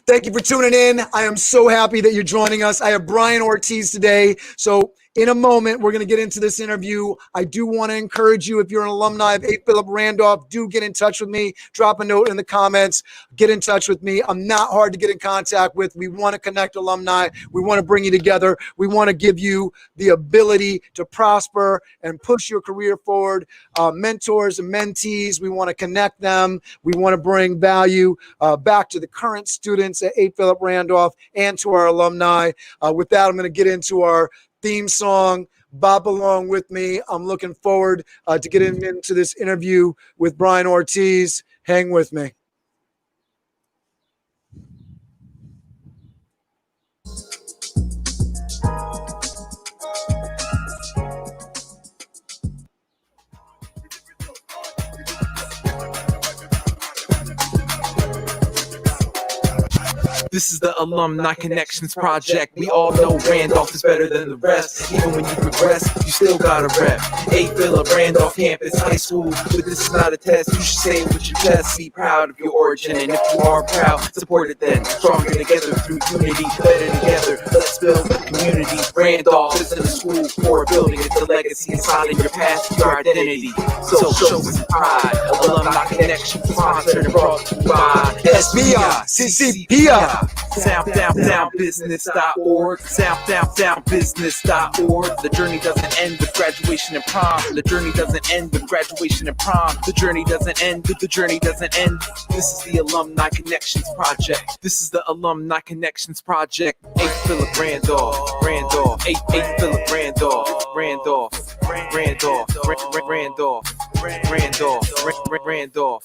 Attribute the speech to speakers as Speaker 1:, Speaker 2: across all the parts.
Speaker 1: Thank you for tuning in. I am so happy that you're joining us. I have Bryan Ortiz today. So in a moment, we're going to get into this interview. I do want to encourage you, if you're an alumni of A. Philip Randolph, do get in touch with me. Drop a note in the comments. Get in touch with me. I'm not hard to get in contact with. We want to connect alumni. We want to bring you together. We want to give you the ability to prosper and push your career forward. Mentors and mentees, we want to connect them. We want to bring value back to the current students at A. Philip Randolph and to our alumni. With that, I'm going to get into our theme song, Bop Along With Me. I'm looking forward to getting into this interview with Bryan Ortiz. Hang with me.
Speaker 2: This is the Alumni Connections Project. We all know Randolph is better than the rest. Even when you progress, you still gotta rep. A. Philip Randolph Campus High School. But this is not a test, you should say it with your chest. Be proud of your origin, and if you are proud, support it then. Stronger together through unity, better together. Let's build a community. Randolph isn't a school or a building, it's a legacy inside in your past, your identity. So show some pride. Alumni Connections sponsored and brought to you by
Speaker 1: SBI, CCPI.
Speaker 2: SoundBusiness.org. SoundBusiness.org. The journey doesn't end with graduation and prom. The journey doesn't end with graduation and prom. The journey doesn't end with the journey doesn't end. This is the Alumni Connections Project. This is the Alumni Connections Project. A. Philip Randolph. Randolph. A. Philip Randolph. Randolph. Randolph. Randolph. Randolph. Randolph.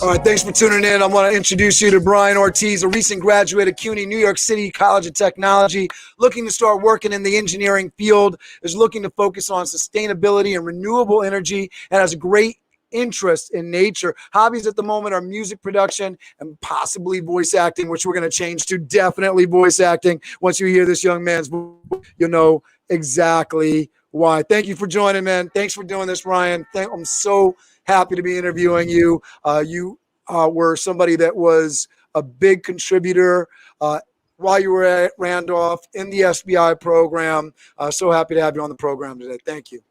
Speaker 1: All right, thanks for tuning in. I want to introduce you to Bryan Ortiz, a recent graduate of CUNY, New York City College of Technology, looking to start working in the engineering field, is looking to focus on sustainability and renewable energy, and has a great interest in nature. Hobbies at the moment are music production and possibly voice acting, which we're going to change to definitely voice acting. Once you hear this young man's voice, you'll know exactly why. Thank you for joining, man. Thanks for doing this, Ryan. I'm so happy to be interviewing you. You were somebody that was a big contributor while you were at Randolph in the SBI program. So happy to have you on the program today. Thank you.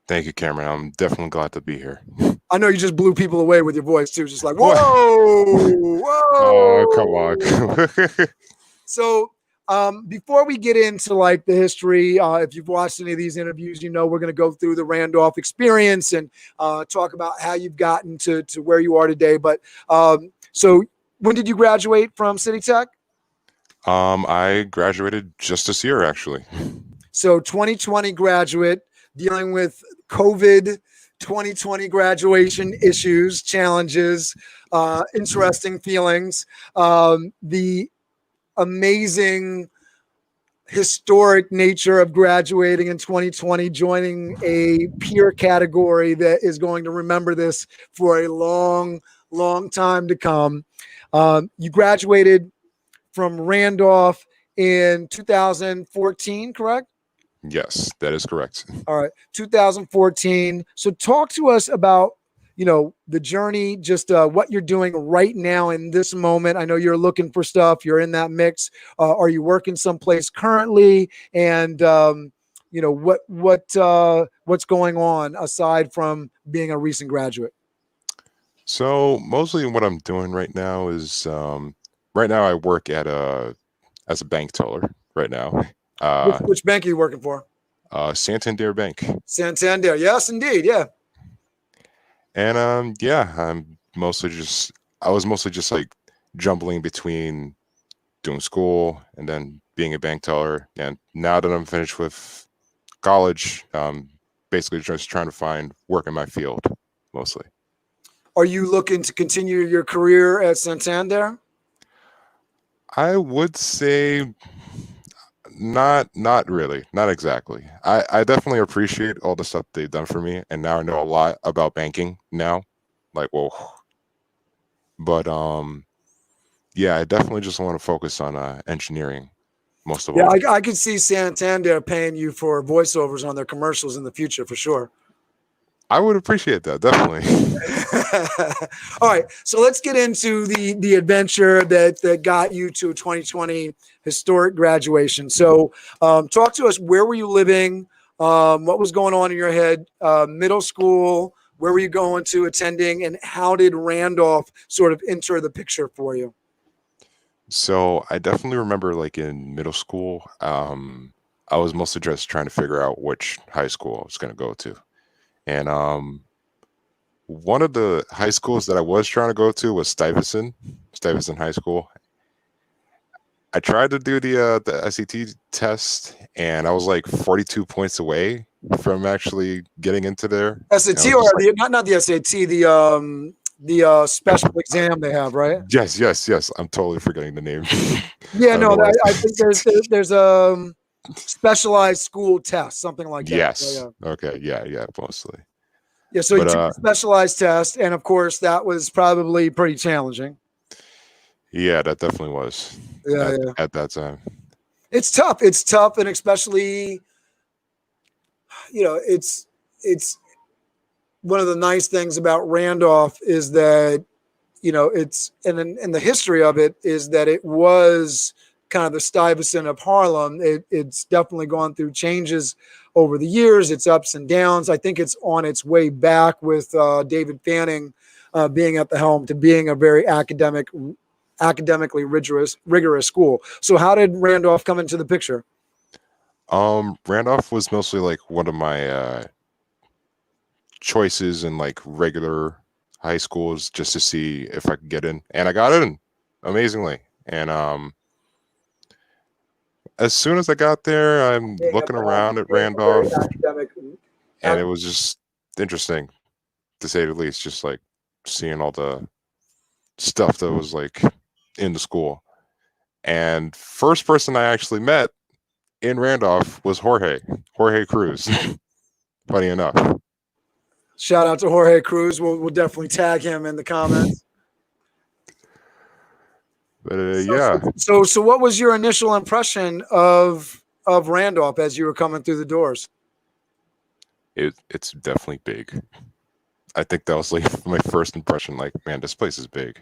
Speaker 3: Thank you, Cameron. I'm definitely glad to be here.
Speaker 1: I know you just blew people away with your voice too. Just like, whoa, whoa.
Speaker 3: Oh, come on.
Speaker 1: So before we get into like the history, if you've watched any of these interviews, you know we're going to go through the Randolph experience and talk about how you've gotten to where you are today. But so when did you graduate from City Tech?
Speaker 3: I graduated just this year, actually.
Speaker 1: So 2020 graduate, dealing with COVID 2020 graduation issues, challenges, interesting feelings. The amazing historic nature of graduating in 2020, joining a peer category that is going to remember this for a long, long time to come. You graduated from Randolph in 2014, correct?
Speaker 3: Yes, that is correct.
Speaker 1: All right, 2014. So talk to us about, you know, the journey, just what you're doing right now in this moment. I know you're looking for stuff. You're in that mix. Are you working someplace currently? And, you know, what's going on aside from being a recent graduate?
Speaker 3: So mostly what I'm doing right now is, right now I work at as a bank teller right now.
Speaker 1: Which bank are you working for?
Speaker 3: Santander Bank.
Speaker 1: Santander. Yes, indeed. Yeah.
Speaker 3: And yeah, I was mostly just like jumbling between doing school and then being a bank teller. And now that I'm finished with college, basically just trying to find work in my field mostly.
Speaker 1: Are you looking to continue your career at Santander?
Speaker 3: I would say not really, not exactly. I definitely appreciate all the stuff they've done for me, and now I know a lot about banking now. Like, whoa. But yeah, I definitely just want to focus on engineering most of all.
Speaker 1: Yeah, I could see Santander paying you for voiceovers on their commercials in the future for sure.
Speaker 3: I would appreciate that, definitely.
Speaker 1: All right, so let's get into the adventure that got you to a 2020 historic graduation. So, talk to us. Where were you living? What was going on in your head? Middle school. Where were you going to attending, and how did Randolph sort of enter the picture for you?
Speaker 3: So I definitely remember, like, in middle school, I was mostly just trying to figure out which high school I was going to go to. And one of the high schools that I was trying to go to was Stuyvesant High School. I tried to do the SAT test, and I was like 42 points away from actually getting into there. And I
Speaker 1: SAT
Speaker 3: was
Speaker 1: or
Speaker 3: just like,
Speaker 1: not the SAT, the special exam they have, right?
Speaker 3: yes. I'm totally forgetting the name.
Speaker 1: Yeah,
Speaker 3: I don't
Speaker 1: no,
Speaker 3: know why.
Speaker 1: I think there's a specialized school test, something like that.
Speaker 3: Yes.
Speaker 1: Yeah.
Speaker 3: Okay. Yeah. Mostly.
Speaker 1: Yeah, so you
Speaker 3: But
Speaker 1: took a specialized test, and of course, that was probably pretty challenging.
Speaker 3: yeah, that definitely was
Speaker 1: Yeah.
Speaker 3: at that time.
Speaker 1: It's tough. It's tough, and especially, it's one of the nice things about Randolph is that it's and the history of it is that it was kind of the Stuyvesant of Harlem. It's definitely gone through changes over the years. It's ups and downs. I think it's on its way back with David Fanning being at the helm to being a very academically rigorous school. So how did Randolph come into the picture?
Speaker 3: Randolph was mostly like one of my choices in like regular high schools just to see if I could get in, and I got in amazingly. And as soon as I got there, I'm looking around at Randolph, and it was just interesting to say the least. Just like seeing all the stuff that was like in the school. And first person I actually met in Randolph was Jorge Cruz. Funny enough.
Speaker 1: Shout out to Jorge Cruz. We'll definitely tag him in the comments.
Speaker 3: But yeah,
Speaker 1: So what was your initial impression of Randolph as you were coming through the doors?
Speaker 3: it's definitely big. I think that was like my first impression. Like, man, this place is big.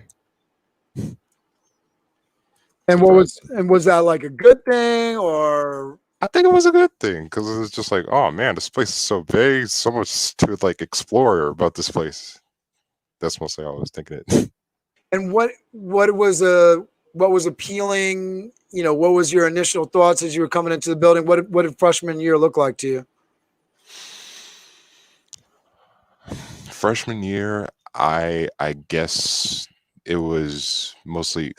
Speaker 1: And was that like a good thing, or?
Speaker 3: I think it was a good thing because it was just like, oh man, this place is so big, so much to like explore about this place. That's mostly how I was thinking it.
Speaker 1: And what was appealing? What was your initial thoughts as you were coming into the building? What did freshman year look like to you?
Speaker 3: Freshman year, I guess it was mostly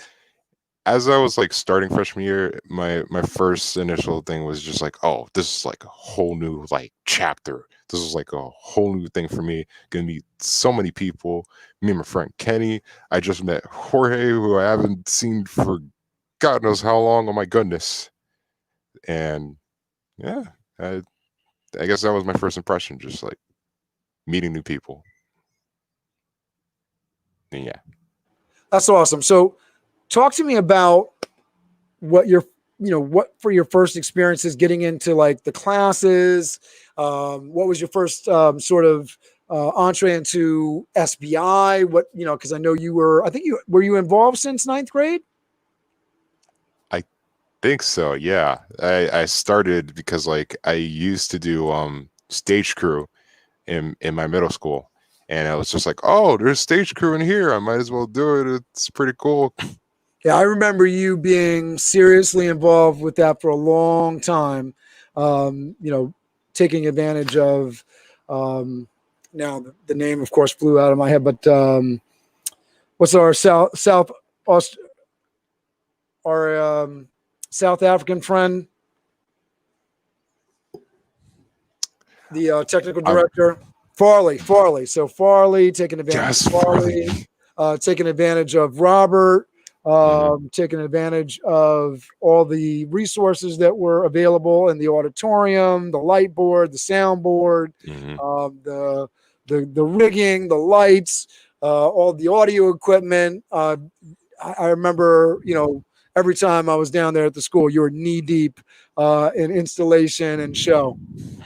Speaker 3: as I was like starting freshman year, my first initial thing was just like, oh, this is like a whole new like chapter. This is like a whole new thing for me. Gonna meet so many people. Me and my friend Kenny. I just met Jorge, who I haven't seen for God knows how long. Oh my goodness. And yeah, I guess that was my first impression, just like meeting new people. And yeah.
Speaker 1: That's awesome. So talk to me about what what for your first experiences getting into like the classes. What was your first sort of entree into SBI? What, because I know were you involved since ninth grade?
Speaker 3: I think so, yeah. I started because like I used to do stage crew in my middle school. And I was just like, oh, there's stage crew in here. I might as well do it. It's pretty cool.
Speaker 1: Yeah, I remember you being seriously involved with that for a long time. Taking advantage of now the name, of course, flew out of my head, but what's our South African friend, the technical director, Farley. So Farley taking advantage of Farley, taking advantage of Robert, taking advantage of all the resources that were available in the auditorium, the light board, the sound board, the rigging, the lights, all the audio equipment. I remember, every time I was down there at the school, you were knee deep in installation and show.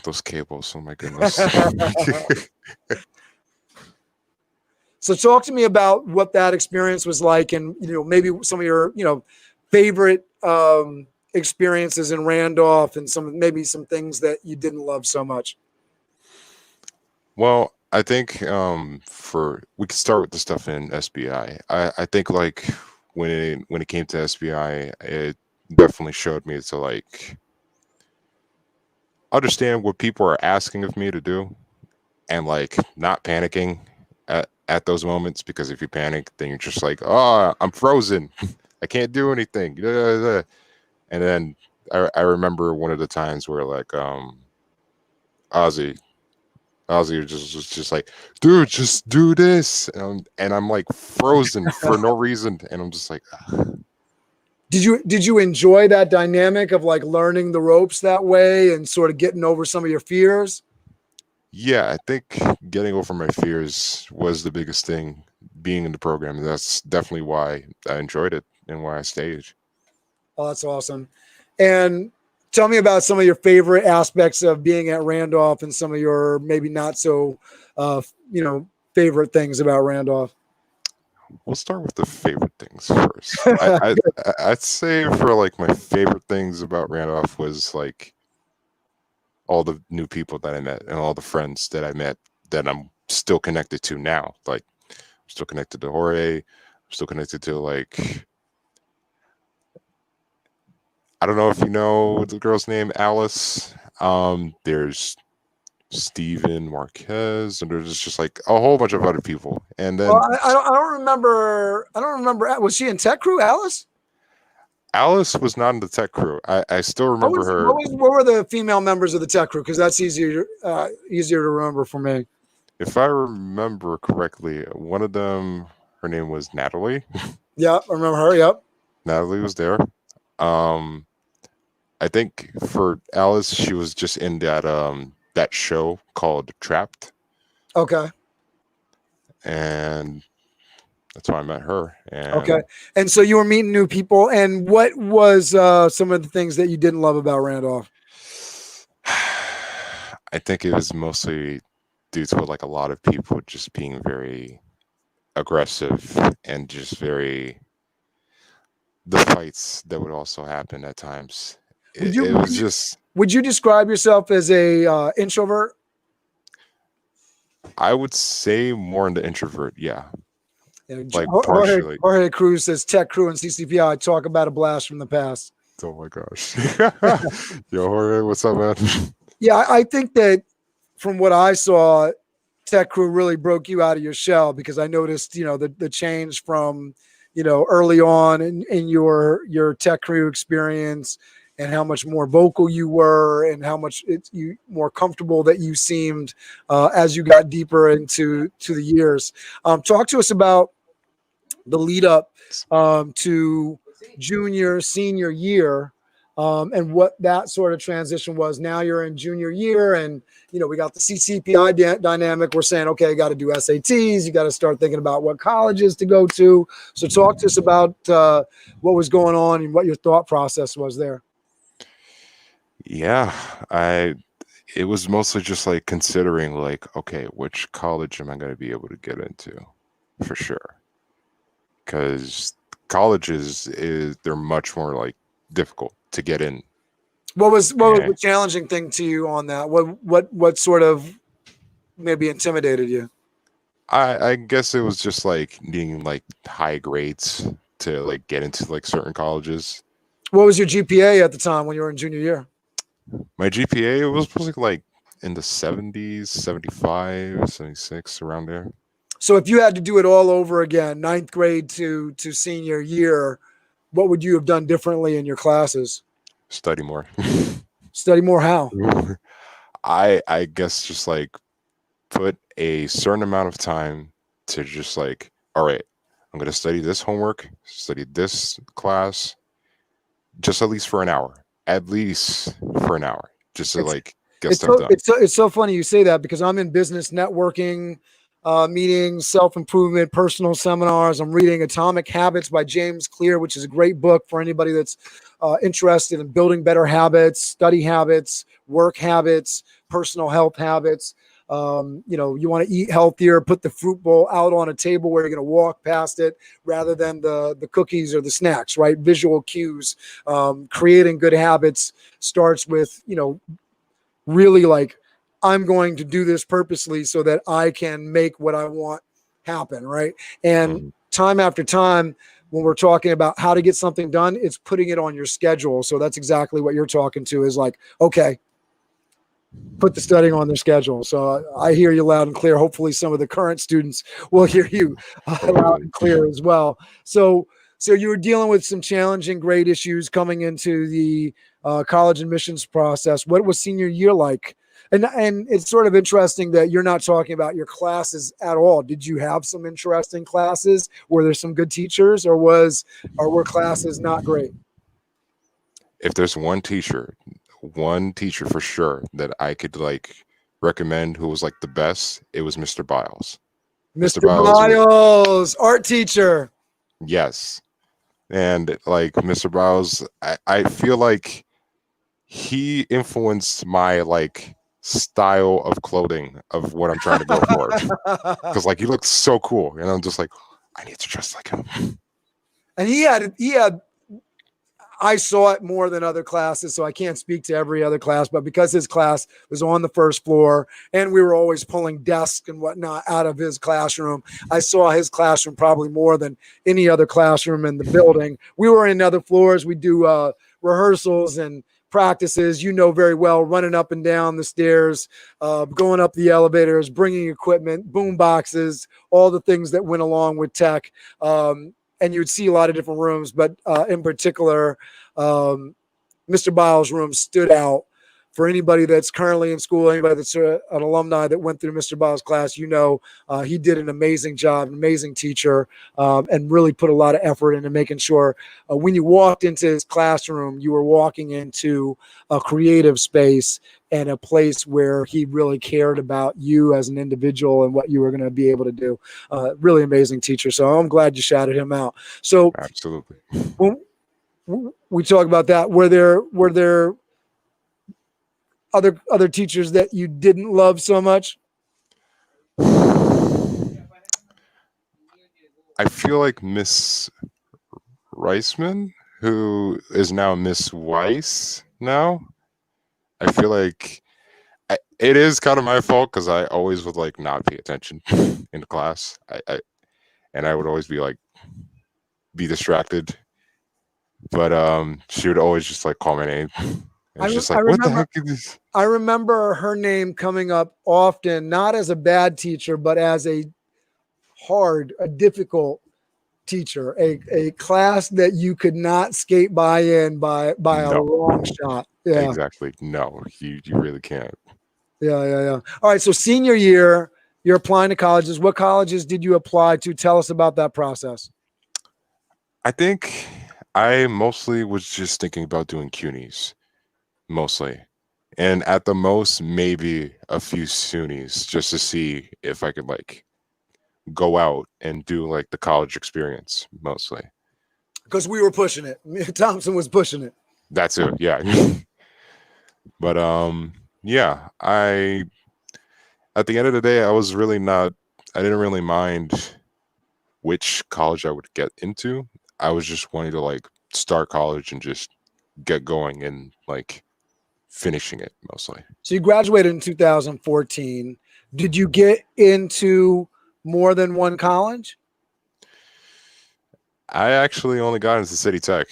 Speaker 3: Those cables, oh my goodness.
Speaker 1: So talk to me about what that experience was like, and maybe some of your favorite experiences in Randolph, and maybe some things that you didn't love so much.
Speaker 3: Well, I think we could start with the stuff in SBI. I think like when it came to SBI, it definitely showed me to like understand what people are asking of me to do, and like not panicking at those moments, because if you panic, then you're just like, oh, I'm frozen. I can't do anything. And then I remember one of the times where like Ozzy was just like, dude, just do this. And I'm like frozen for no reason. And I'm just like, ugh.
Speaker 1: Did you enjoy that dynamic of like learning the ropes that way and sort of getting over some of your fears?
Speaker 3: Yeah, I think getting over my fears was the biggest thing being in the program. And that's definitely why I enjoyed it and why I stayed.
Speaker 1: Oh, that's awesome. And tell me about some of your favorite aspects of being at Randolph and some of your maybe not so, favorite things about Randolph.
Speaker 3: We'll start with the favorite things first. I'd say for like my favorite things about Randolph was like all the new people that I met and all the friends that I met that I'm still connected to now. Like I'm still connected to Jorge. I'm still connected to like, I don't know if you know the girl's name, Alice. There's Steven Marquez, and there's just like a whole bunch of other people. And then
Speaker 1: I don't remember. Was she in Tech Crew, Alice?
Speaker 3: Alice was not in the Tech Crew. I still remember her.
Speaker 1: What were the female members of the Tech Crew? Because that's easier to remember for me.
Speaker 3: If I remember correctly, one of them, her name was Natalie.
Speaker 1: Yeah, I remember her. Yep.
Speaker 3: Natalie was there. I think for Alice, she was just in that show called Trapped.
Speaker 1: Okay.
Speaker 3: And that's why I met her.
Speaker 1: Okay. And so you were meeting new people. And what was some of the things that you didn't love about Randolph?
Speaker 3: I think it was mostly due to like a lot of people just being very aggressive and just the fights that would also happen at times.
Speaker 1: Would you describe yourself as a introvert?
Speaker 3: I would say more in the introvert. Yeah. Like
Speaker 1: partially. Jorge Cruz says Tech Crew and CCPI talk about a blast from the past.
Speaker 3: Oh my gosh. Yo, Jorge, what's up, man?
Speaker 1: Yeah, I think that from what I saw, Tech Crew really broke you out of your shell, because I noticed, the change from, early on in your Tech Crew experience, and how much more vocal you were, and how much more comfortable that you seemed as you got deeper into the years. Talk to us about the lead up to junior, senior year, and what that sort of transition was. Now you're in junior year, and we got the CCPI dynamic. We're saying, okay, you got to do SATs. You got to start thinking about what colleges to go to. So talk to us about what was going on and what your thought process was there.
Speaker 3: Yeah, it was mostly just like considering like, okay, which college am I going to be able to get into for sure? Because colleges they're much more like difficult to get in.
Speaker 1: What was the challenging thing to you on that? What sort of maybe intimidated you?
Speaker 3: I guess it was just like needing like high grades to like get into like certain colleges.
Speaker 1: What was your GPA at the time when you were in junior year?
Speaker 3: My GPA was probably like in the 70s, 75, 76, around there.
Speaker 1: So if you had to do it all over again, 9th grade to senior year, what would you have done differently in your classes?
Speaker 3: Study more.
Speaker 1: Study more how?
Speaker 3: I guess just like put a certain amount of time to just like, all right, I'm going to study this homework, study this class, just at least for an hour. At least for an hour, just to like get stuff done.
Speaker 1: It's so funny you say that, because I'm in business networking, meetings, self-improvement, personal seminars. I'm reading Atomic Habits by James Clear, which is a great book for anybody that's interested in building better habits, study habits, work habits, personal health habits. You want to eat healthier, put the fruit bowl out on a table where you're going to walk past it rather than the cookies or the snacks, right? Visual cues. Creating good habits starts with, really like, I'm going to do this purposely so that I can make what I want happen, right? And time after time, when we're talking about how to get something done, it's putting it on your schedule. So that's exactly what you're talking to, is like, okay, put the studying on their schedule. So I hear you loud and clear. Hopefully some of the current students will hear you loud and clear as well. So you were dealing with some challenging grade issues coming into the college admissions process. What was senior year like? And it's sort of interesting that you're not talking about your classes at all. Did you have some interesting classes? Were there some good teachers, or were classes not great?
Speaker 3: If there's one teacher for sure that I could recommend who was the best, it was Mr. Biles.
Speaker 1: Mr. Biles, art teacher.
Speaker 3: Yes. And Mr. Biles, I feel like he influenced my style of clothing of what I'm trying to go for. Because he looks so cool. And I'm just I need to dress like him.
Speaker 1: And he had I saw it more than other classes, so I can't speak to every other class, but because his class was on the first floor and we were always pulling desks and whatnot out of his classroom, I saw his classroom probably more than any other classroom in the building. We were in other floors. We do rehearsals and practices, very well, running up and down the stairs, going up the elevators, bringing equipment, boom boxes, all the things that went along with tech. And you'd see a lot of different rooms, but in particular, Mr. Biles' room stood out. For anybody that's currently in school, anybody that's an alumni that went through Mr. Biles' class, he did an amazing job, an amazing teacher, and really put a lot of effort into making sure when you walked into his classroom, you were walking into a creative space and a place where he really cared about you as an individual and what you were going to be able to do. Really amazing teacher. So I'm glad you shouted him out. So
Speaker 3: absolutely.
Speaker 1: When we talk about that, were there other teachers that you didn't love so much?
Speaker 3: I feel like Miss Reisman, who is now Miss Weiss now, I feel like it is kind of my fault because I always would not pay attention in class. I would always be distracted. But she would always just call my name. And it's what the heck is this?
Speaker 1: I remember her name coming up often, not as a bad teacher, but as a difficult teacher, a class that you could not skate by a long shot. Yeah,
Speaker 3: exactly. No, you really can't.
Speaker 1: Yeah. All right. So senior year, you're applying to colleges. What colleges did you apply to? Tell us about that process.
Speaker 3: I think I mostly was just thinking about doing CUNYs. Mostly, and at the most maybe a few SUNYs just to see if I could go out and do the college experience mostly,
Speaker 1: because we were pushing it. Thompson was pushing it.
Speaker 3: That's it. Yeah. But yeah, at the end of the day, I didn't really mind which college I would get into. I was just wanting to start college and just get going and finishing it mostly.
Speaker 1: So you graduated in 2014. Did you get into more than one college?
Speaker 3: I actually only got into City Tech,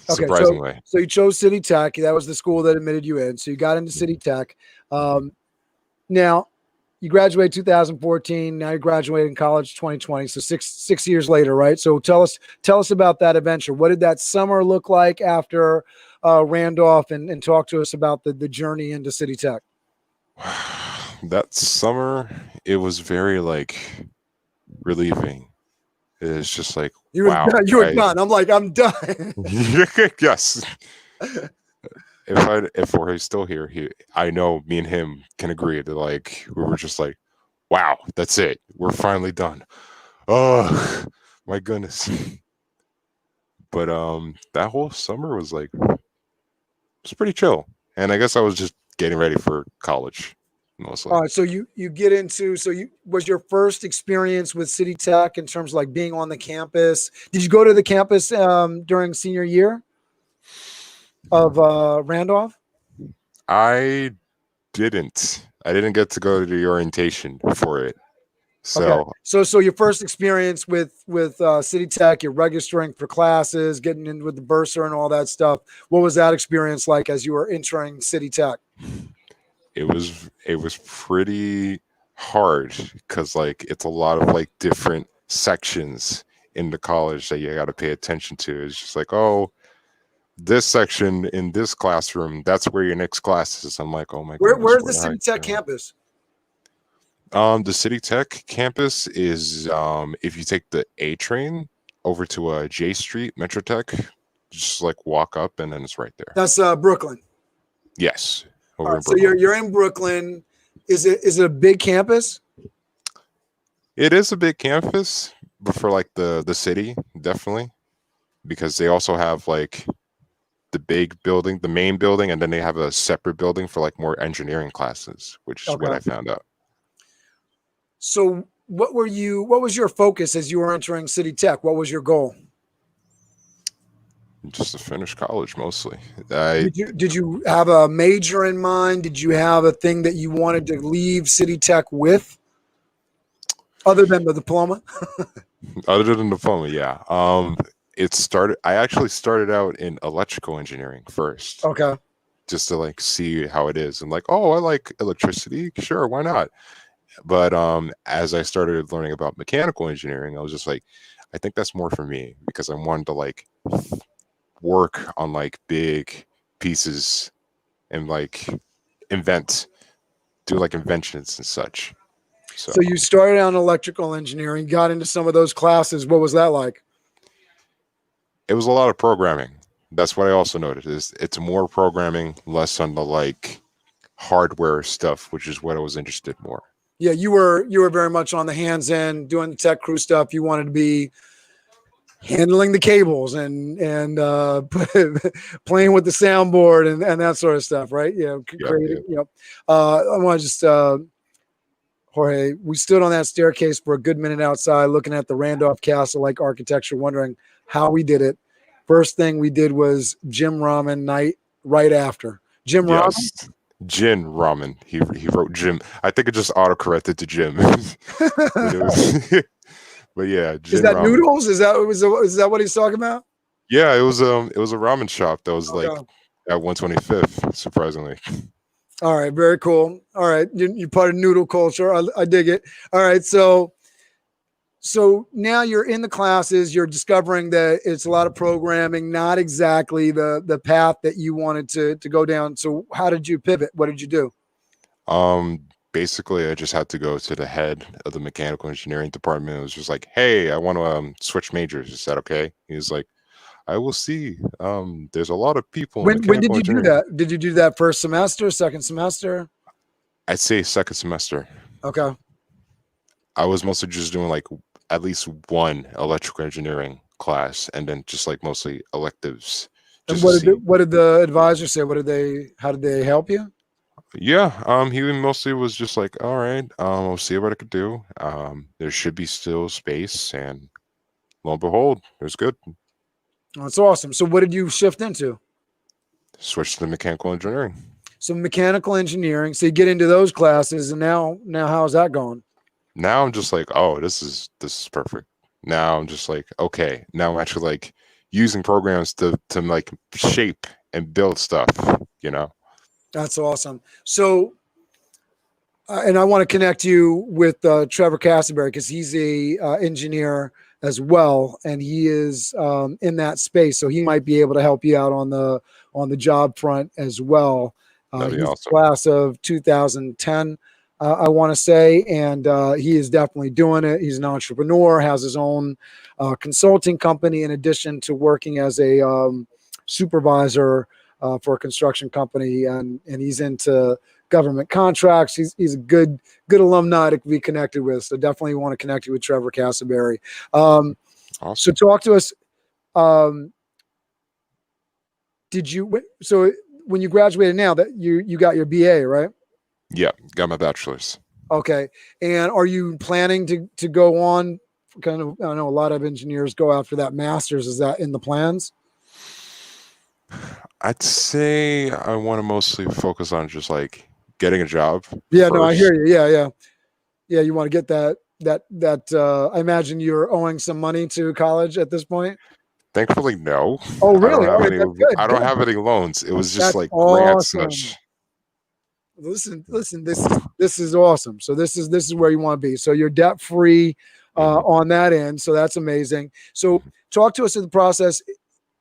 Speaker 3: surprisingly.
Speaker 1: So you chose City Tech. That was the school that admitted you in. So you got into City Tech. Now, you graduated 2014. Now you're graduating college 2020. So six years later, right? So tell us about that adventure. What did that summer look like after Randolph, and talk to us about the journey into City Tech?
Speaker 3: That summer, it was very relieving. It was just wow.
Speaker 1: You were done. I'm done.
Speaker 3: Yes. If Jorge's still here, I know me and him can agree that we were just wow, that's it. We're finally done. Oh my goodness. But that whole summer was like, it's pretty chill. And I guess I was just getting ready for college mostly.
Speaker 1: All right, so you get into so you was your first experience with City Tech in terms of like being on the campus. Did you go to the campus during senior year of Randolph?
Speaker 3: I didn't get to go to the orientation for it.
Speaker 1: Okay,
Speaker 3: So
Speaker 1: so your first experience with City Tech, you're registering for classes, getting in with the bursar and all that stuff. What was that experience like as you were entering City Tech?
Speaker 3: it was pretty hard because like it's a lot of like different sections in the college that you got to pay attention to. It's just like, oh, this section in this classroom, that's where your next class is. I'm like, oh my goodness,
Speaker 1: Where's the
Speaker 3: what
Speaker 1: City
Speaker 3: I
Speaker 1: Tech
Speaker 3: do?
Speaker 1: campus?
Speaker 3: The City Tech campus is if you take the A train over to J Street Metro Tech, just like walk up and then it's right there.
Speaker 1: That's Brooklyn.
Speaker 3: Yes,
Speaker 1: All
Speaker 3: over in
Speaker 1: right, so
Speaker 3: Brooklyn.
Speaker 1: you're in Brooklyn. Is it a big campus?
Speaker 3: It is a big campus, but for like the city, definitely, because they also have like the big building, the main building, and then they have a separate building for like more engineering classes, which is what
Speaker 1: Okay.
Speaker 3: I found out.
Speaker 1: So what was your focus as you were entering City Tech? What was your goal?
Speaker 3: Just to finish college mostly. I
Speaker 1: Did you have a major in mind? Did you have a thing that you wanted to leave City Tech with other than the diploma?
Speaker 3: Other than diploma, yeah. I actually started out in electrical engineering first,
Speaker 1: Okay.
Speaker 3: just to like see how it is. And like, oh, I like electricity. Sure, why not? But as I started learning about mechanical engineering, I was just like, I think that's more for me because I wanted to like work on like big pieces and like do like inventions and such. So
Speaker 1: So you started out in electrical engineering, got into some of those classes. What was that like?
Speaker 3: it was a lot of programming. That's what I also noticed is it's more programming, less on the like hardware stuff, which is what I was interested more.
Speaker 1: Yeah, you were very much on the hands end, doing the tech crew stuff. You wanted to be handling the cables and playing with the soundboard and that sort of stuff, right? Yeah,
Speaker 3: Yeah,
Speaker 1: creating. You know, I want to just Jorge. We stood on that staircase for a good minute outside, looking at the Randolph Castle-like architecture, wondering how we did it. First thing we did was Jim Ramen night right after. Jim Ramen.
Speaker 3: yes. Jin Ramen. He wrote Jim. I think it just autocorrected to Jim. But it was but yeah,
Speaker 1: Is
Speaker 3: Jin
Speaker 1: that
Speaker 3: Ramen.
Speaker 1: noodles? Is that what he's talking about?
Speaker 3: Yeah, it was a ramen shop that was like
Speaker 1: Okay.
Speaker 3: at 125th, surprisingly.
Speaker 1: All right, very cool. All right, you're part of noodle culture. I dig it. All right, so now you're in the classes. You're discovering that it's a lot of programming, not exactly the path that you wanted to go down. So how did you pivot? What did you do?
Speaker 3: Basically I just had to go to the head of the mechanical engineering department. It was just like, hey, I want to switch majors. Is that okay? He was like, I will see. There's a lot of people in
Speaker 1: When did
Speaker 3: mechanical
Speaker 1: you do
Speaker 3: engineering.
Speaker 1: that? Did you do that first semester, second semester?
Speaker 3: I'd say second semester.
Speaker 1: Okay.
Speaker 3: I was mostly just doing like at least one electrical engineering class and then just like mostly electives.
Speaker 1: And
Speaker 3: Just to see.
Speaker 1: what did the advisor say? How did they help you?
Speaker 3: Yeah, he mostly was just like, all right, I'll see what I could do. There should be still space, and lo and behold, it was good.
Speaker 1: That's awesome. So what did you shift into?
Speaker 3: Switched to mechanical engineering.
Speaker 1: So mechanical engineering. So you get into those classes, and now how's that going?
Speaker 3: Now I'm just like, oh, this is perfect. Now I'm just like, okay, now I'm actually like using programs to like shape and build stuff, you know.
Speaker 1: That's awesome. So, and I want to connect you with Trevor Castleberry because he's a engineer as well, and he is in that space. So he might be able to help you out on the job front as well.
Speaker 3: That'd be
Speaker 1: He's
Speaker 3: awesome.
Speaker 1: class of 2010, I want to say, and he is definitely doing it. He's an entrepreneur, has his own consulting company in addition to working as a supervisor for a construction company, and he's into government contracts. He's a good alumni to be connected with. So definitely want to connect you with Trevor Castleberry.
Speaker 3: Awesome.
Speaker 1: So talk to us. So when you graduated now that you got your BA, right?
Speaker 3: Yeah, got my bachelor's.
Speaker 1: Okay. And are you planning to go on kind of, I know a lot of engineers go after that master's. Is that in the plans?
Speaker 3: I'd say I want to mostly focus on just like getting a job.
Speaker 1: Yeah,
Speaker 3: first.
Speaker 1: no, I hear you. Yeah. You want to get that. I imagine you're owing some money to college at this point.
Speaker 3: Thankfully, no.
Speaker 1: Oh, really?
Speaker 3: I don't have
Speaker 1: All right,
Speaker 3: any.
Speaker 1: that's good.
Speaker 3: I don't have any loans. It was just
Speaker 1: That's
Speaker 3: like grants and
Speaker 1: awesome. Listen. This is awesome. So this is where you want to be. So you're debt free on that end. So that's amazing. So talk to us in the process.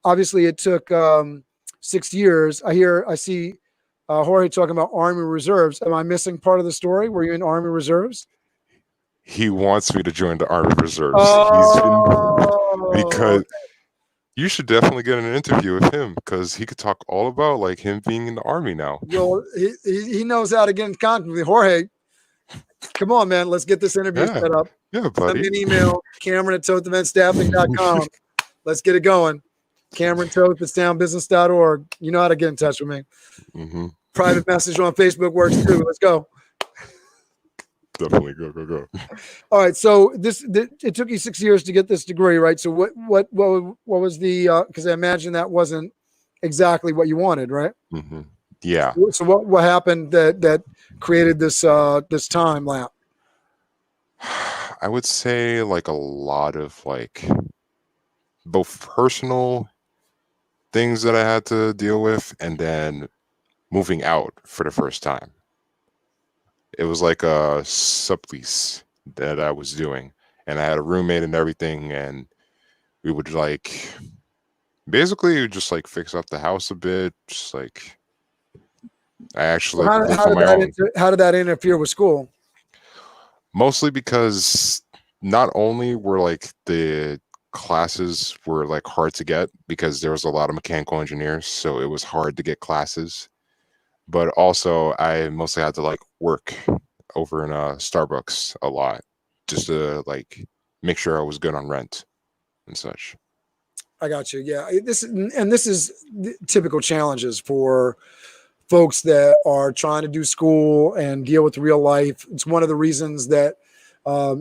Speaker 1: Obviously, it took 6 years. I see Jorge talking about Army Reserves. Am I missing part of the story? Were you in Army Reserves?
Speaker 3: He wants me to join the Army Reserves.
Speaker 1: Oh,
Speaker 3: because you should definitely get an interview with him because he could talk all about like him being in the Army now.
Speaker 1: well, he knows how to get in contact with Jorge. Come on, man. Let's get this interview set up.
Speaker 3: Yeah, buddy.
Speaker 1: Send me an email, Cameron@totheventstaffing.com. Let's get it going. Cameron@townbusiness.org. You know how to get in touch with me. Private message on Facebook works too. Let's go.
Speaker 3: Definitely go.
Speaker 1: All right. So it took you 6 years to get this degree, right? So what was the? Because I imagine that wasn't exactly what you wanted, right?
Speaker 3: Yeah.
Speaker 1: So what happened that created this time lapse?
Speaker 3: I would say like a lot of like both personal things that I had to deal with and then moving out for the first time. It was like a sublease that I was doing and I had a roommate and everything and we would like basically just like fix up the house a bit, just like I actually
Speaker 1: how did that interfere with school?
Speaker 3: Mostly because not only were like the classes were like hard to get because there was a lot of mechanical engineers, so it was hard to get classes. But also I mostly had to like work over in a Starbucks a lot just to like make sure I was good on rent and such.
Speaker 1: I got you. Yeah. This is typical challenges for folks that are trying to do school and deal with real life. It's one of the reasons that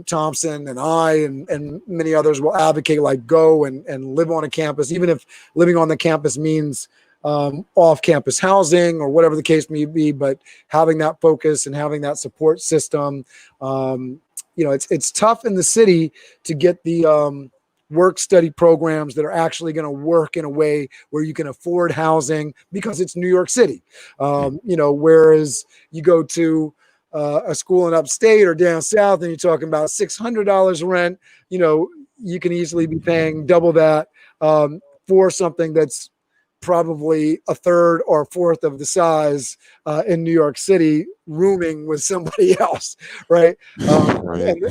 Speaker 1: Thompson and I and many others will advocate like go and live on a campus, even if living on the campus means off-campus housing or whatever the case may be, but having that focus and having that support system. It's tough in the city to get the work study programs that are actually going to work in a way where you can afford housing because it's New York City. Whereas you go to a school in upstate or down south and you're talking about $600 rent, you can easily be paying double that for something that's probably a third or fourth of the size in New York City, rooming with somebody else, right? And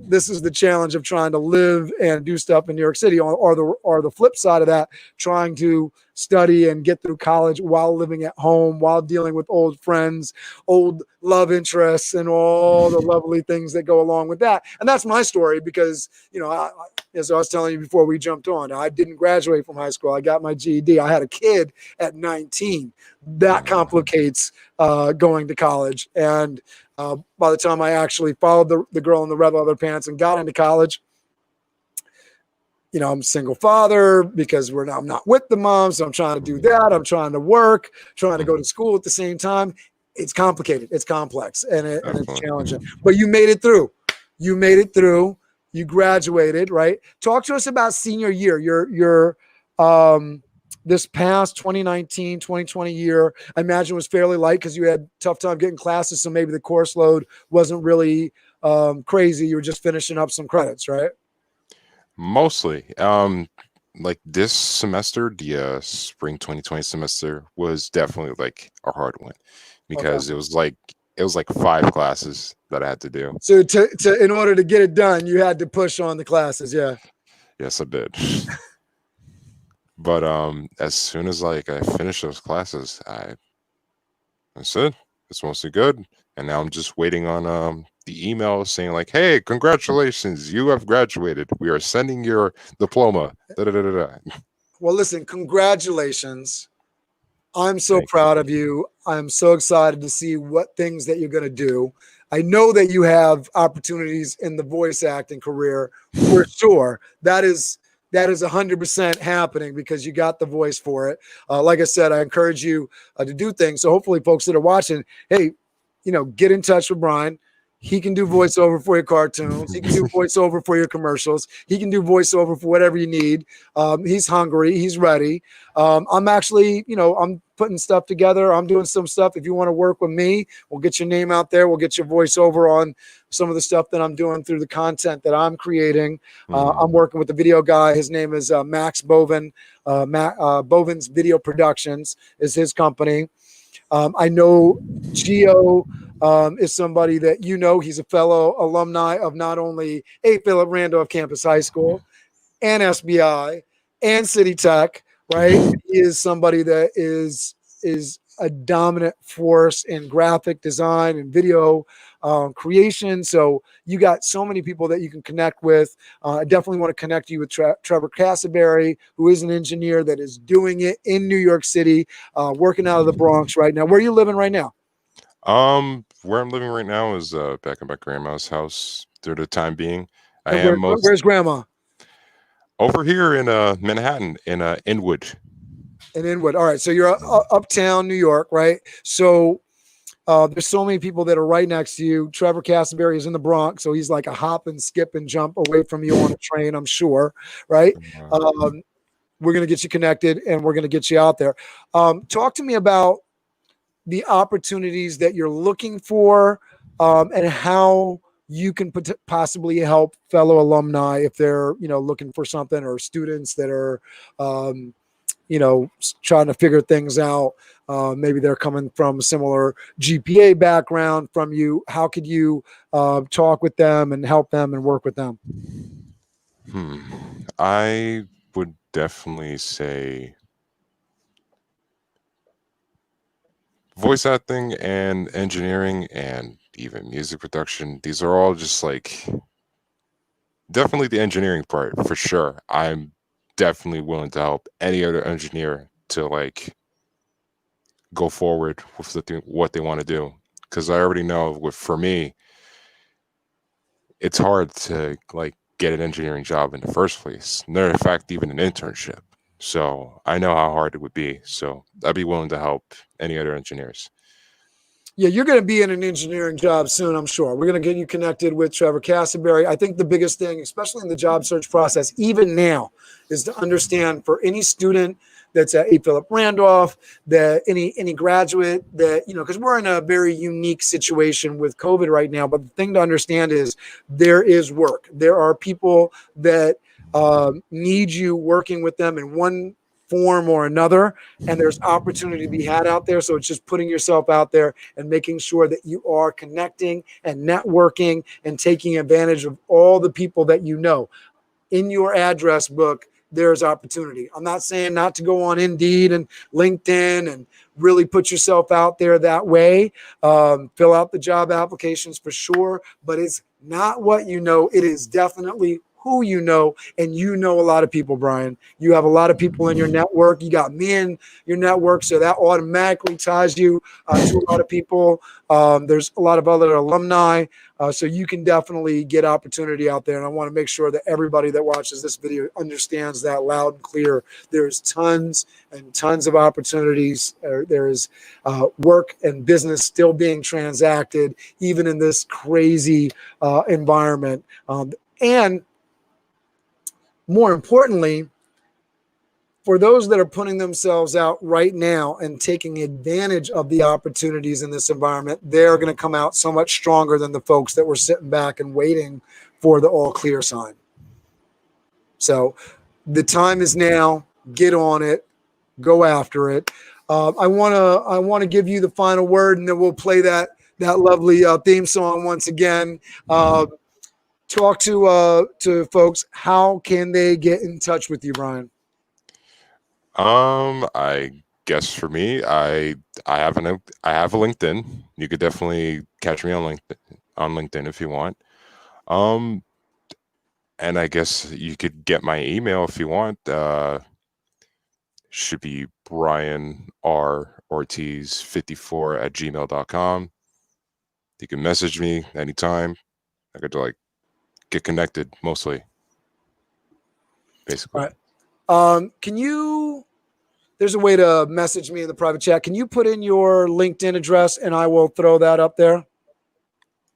Speaker 1: this is the challenge of trying to live and do stuff in New York City, or the flip side of that, trying to study and get through college while living at home, while dealing with old friends, old love interests, and all the lovely things that go along with that. And that's my story because, as I was telling you before we jumped on, I didn't graduate from high school. I got my GED. I had a kid at 19. That complicates going to college. And by the time I actually followed the girl in the red leather pants and got into college, I'm a single father because I'm not with the mom. So I'm trying to do that. I'm trying to work, trying to go to school at the same time. It's complicated. It's complex and it's challenging, but you made it through. You graduated, right? Talk to us about senior year. Your this past 2019, 2020 year, I imagine was fairly light because you had tough time getting classes. So maybe the course load wasn't really crazy. You were just finishing up some credits, right?
Speaker 3: Mostly. Like this semester, the spring 2020 semester was definitely like a hard one because it was like 5 classes that I had to do.
Speaker 1: So in order to get it done, you had to push on the classes. Yeah.
Speaker 3: Yes, I did. But as soon as like I finished those classes, I said, It's mostly good. And now I'm just waiting on the email saying like, "Hey, congratulations, you have graduated. We are sending your diploma." Da, da, da, da, da.
Speaker 1: Well, listen, congratulations. I'm so
Speaker 3: Thank
Speaker 1: proud of you. I'm so excited to see what things that you're going to do. I know that you have opportunities in the voice acting career for sure. That is 100% happening because you got the voice for it. Like I said, I encourage you to do things. So hopefully, folks that are watching, hey, get in touch with Bryan. He can do voiceover for your cartoons. He can do voiceover for your commercials. He can do voiceover for whatever you need. He's hungry. He's ready. I'm actually, I'm putting stuff together. I'm doing some stuff. If you want to work with me, we'll get your name out there. We'll get your voiceover on some of the stuff that I'm doing through the content that I'm creating. I'm working with the video guy. His name is Max Bovin. Bovin's Video Productions is his company. I know Gio is somebody that he's a fellow alumni of not only A. Philip Randolph Campus High School and SBI and City Tech, right? He is somebody that is a dominant force in graphic design and video creation. So you got so many people that you can connect with. I definitely want to connect you with Trevor Cassaberry, who is an engineer that is doing it in New York City, working out of the Bronx right now. Where are you living right now?
Speaker 3: Where I'm living right now is back at my grandma's house through the time being.
Speaker 1: Where's grandma?
Speaker 3: Over here in Manhattan, in Inwood.
Speaker 1: In Inwood. All right. So you're uptown New York, right? So there's so many people that are right next to you. Trevor Cassaberry is in the Bronx, so he's like a hop and skip and jump away from you on a train, I'm sure, right? We're going to get you connected, and we're going to get you out there. Talk to me about the opportunities that you're looking for and how you can possibly help fellow alumni if they're, looking for something, or students that are, trying to figure things out. Maybe they're coming from a similar GPA background from you. How could you talk with them and help them and work with them?
Speaker 3: I would definitely say voice acting and engineering and even music production. These are all just like definitely the engineering part for sure. I'm definitely willing to help any other engineer to like go forward with what they want to do, because I already know for me it's hard to like get an engineering job in the first place, no, in fact even an internship. So I know how hard it would be, so I'd be willing to help any other engineers.
Speaker 1: Yeah, you're going to be in an engineering job soon, I'm sure. We're going to get you connected with Trevor Cassaberry. I think the biggest thing, especially in the job search process, even now, is to understand for any student that's at A. Philip Randolph, that any graduate that, because we're in a very unique situation with COVID right now. But the thing to understand is there is work. There are people that need you working with them in one form or another, and there's opportunity to be had out there. So it's just putting yourself out there and making sure that you are connecting and networking and taking advantage of all the people that in your address book. There's opportunity. I'm not saying not to go on Indeed and LinkedIn and really put yourself out there that way. Fill out the job applications for sure, but it's not what it is definitely who and a lot of people, Bryan. You have a lot of people in your network. You got me in your network, so that automatically ties you to a lot of people. There's a lot of other alumni, so you can definitely get opportunity out there. And I want to make sure that everybody that watches this video understands that loud and clear. There's tons and tons of opportunities. There's work and business still being transacted, even in this crazy environment. And more importantly, for those that are putting themselves out right now and taking advantage of the opportunities in this environment, they're going to come out so much stronger than the folks that were sitting back and waiting for the all clear sign. So the time is now. Get on it. Go after it. I want to give you the final word, and then we'll play that lovely theme song once again. Talk to folks. How can they get in touch with you, Bryan?
Speaker 3: I guess for me, I have a LinkedIn. You could definitely catch me on LinkedIn if you want. And I guess you could get my email if you want. Should be Bryan Ortiz 54@gmail.com. You can message me anytime. I could like get connected mostly. Basically.
Speaker 1: All right. There's a way to message me in the private chat. Can you put in your LinkedIn address and I will throw that up there?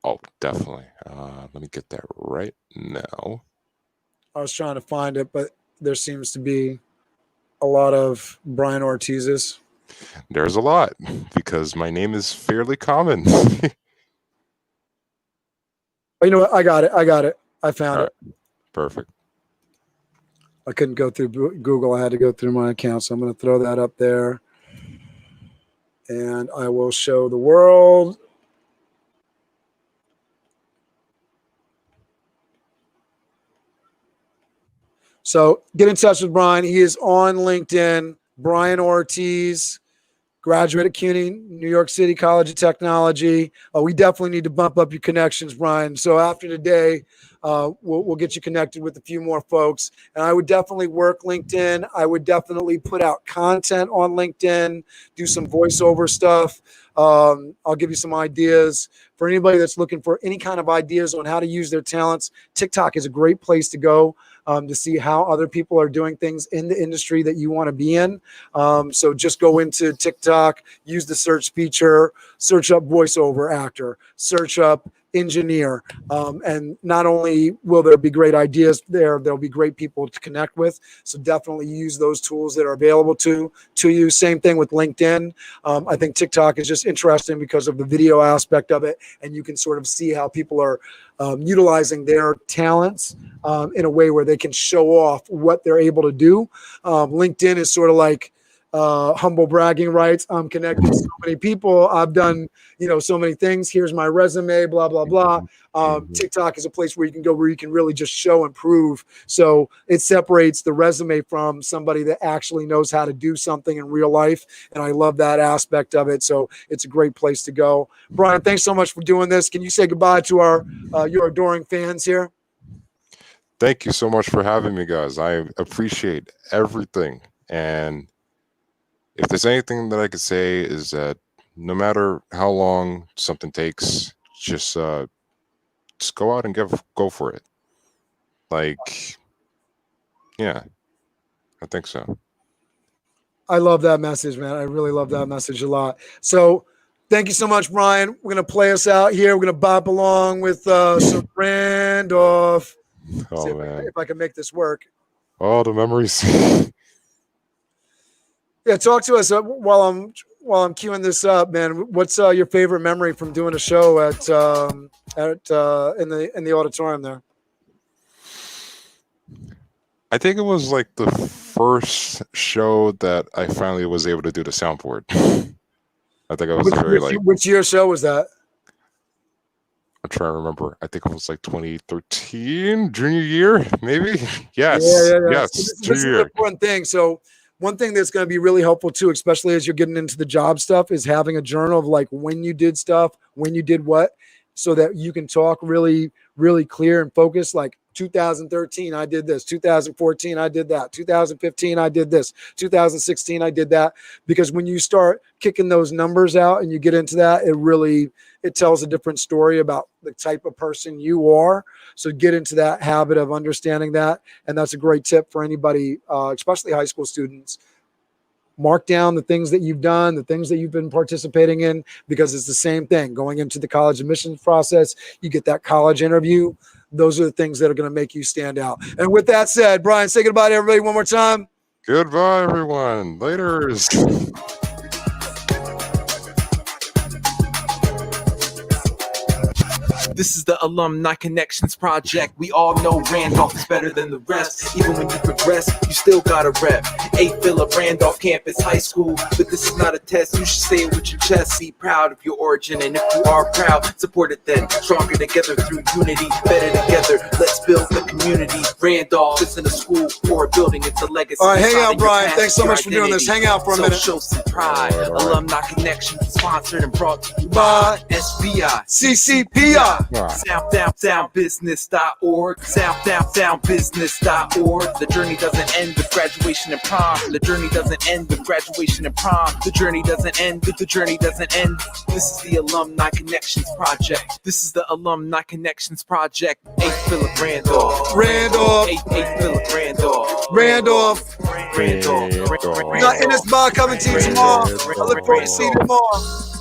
Speaker 3: Oh, definitely. Let me get that right now.
Speaker 1: I was trying to find it, but there seems to be a lot of Bryan Ortiz's.
Speaker 3: There's a lot because my name is fairly common.
Speaker 1: Oh, you know what? I got it. I found it.
Speaker 3: Perfect.
Speaker 1: I couldn't go through Google. I had to go through my account. So I'm going to throw that up there. And I will show the world. So get in touch with Bryan. He is on LinkedIn. Bryan Ortiz, graduate at CUNY, New York City College of Technology. We definitely need to bump up your connections, Bryan. So after today, we'll get you connected with a few more folks. And I would definitely work LinkedIn. I would definitely put out content on LinkedIn, do some voiceover stuff. I'll give you some ideas. For anybody that's looking for any kind of ideas on how to use their talents, TikTok is a great place to go to see how other people are doing things in the industry that you want to be in. So just go into TikTok, use the search feature, search up voiceover actor, search up engineer, and not only will there be great ideas there'll be great people to connect with. So definitely use those tools that are available to you. Same thing with LinkedIn. I think TikTok is just interesting because of the video aspect of it, and you can sort of see how people are utilizing their talents in a way where they can show off what they're able to do. LinkedIn is sort of like humble bragging rights. I'm connected to so many people. I've done, so many things. Here's my resume, blah, blah, blah. TikTok is a place where you can go where you can really just show and prove. So it separates the resume from somebody that actually knows how to do something in real life. And I love that aspect of it. So it's a great place to go. Bryan, thanks so much for doing this. Can you say goodbye to your adoring fans here?
Speaker 3: Thank you so much for having me, guys. I appreciate everything. And if there's anything that I could say is that no matter how long something takes, just go out and go for it. Yeah, I think so.
Speaker 1: I love that message, man. I really love that message a lot. So thank you so much, Bryan. We're going to play us out here. We're going to bop along with some Randolph.
Speaker 3: Oh, man.
Speaker 1: If I can make this work.
Speaker 3: Oh, the memories.
Speaker 1: Yeah, talk to us while I'm queuing this up, man. What's your favorite memory from doing a show in the auditorium there?
Speaker 3: I think it was like the first show that I finally was able to do the soundboard. I think I was
Speaker 1: which year show was that?
Speaker 3: I'm trying to remember. I think it was like 2013, junior year, maybe. Yes.
Speaker 1: Yeah.
Speaker 3: Yes.
Speaker 1: So this is an important thing. So one thing that's going to be really helpful too, especially as you're getting into the job stuff, is having a journal of like when you did stuff, when you did what, so that you can talk really, really clear and focused. Like 2013, I did this. 2014, I did that. 2015, I did this. 2016, I did that. Because when you start kicking those numbers out and you get into that, it tells a different story about the type of person you are. So get into that habit of understanding that. And that's a great tip for anybody, especially high school students. Mark down the things that you've done, the things that you've been participating in, because it's the same thing. Going into the college admissions process, you get that college interview. Those are the things that are going to make you stand out. And with that said, Bryan, say goodbye to everybody one more time.
Speaker 3: Goodbye, everyone. Later.
Speaker 2: This is the Alumni Connections Project. We all know Randolph is better than the rest. Even when you progress, you still gotta rep. 8 Phillip Randolph Campus High School. But this is not a test, you should say it with your chest. Be proud of your origin, and if you are proud, support it then. Stronger together through unity, better together. Let's build the community. Randolph isn't a school or a building, it's a legacy.
Speaker 1: All right, hang out, Bryan. Thanks so much for doing this. Hang out for a minute.
Speaker 2: Show some pride. Alumni Connections is sponsored and brought to you by SBI.
Speaker 1: CCPI.
Speaker 2: Soundbusiness.org. Soundbusiness.org. The journey doesn't end with graduation and prom. The journey doesn't end with graduation and prom. The journey doesn't end with the journey doesn't end. This is the Alumni Connections Project. This is the Alumni Connections Project. 8 Phillip Randolph.
Speaker 1: Randolph.
Speaker 2: 8 Phillip Randolph.
Speaker 1: Randolph. We got in this bar coming to you tomorrow. I look forward to seeing you tomorrow.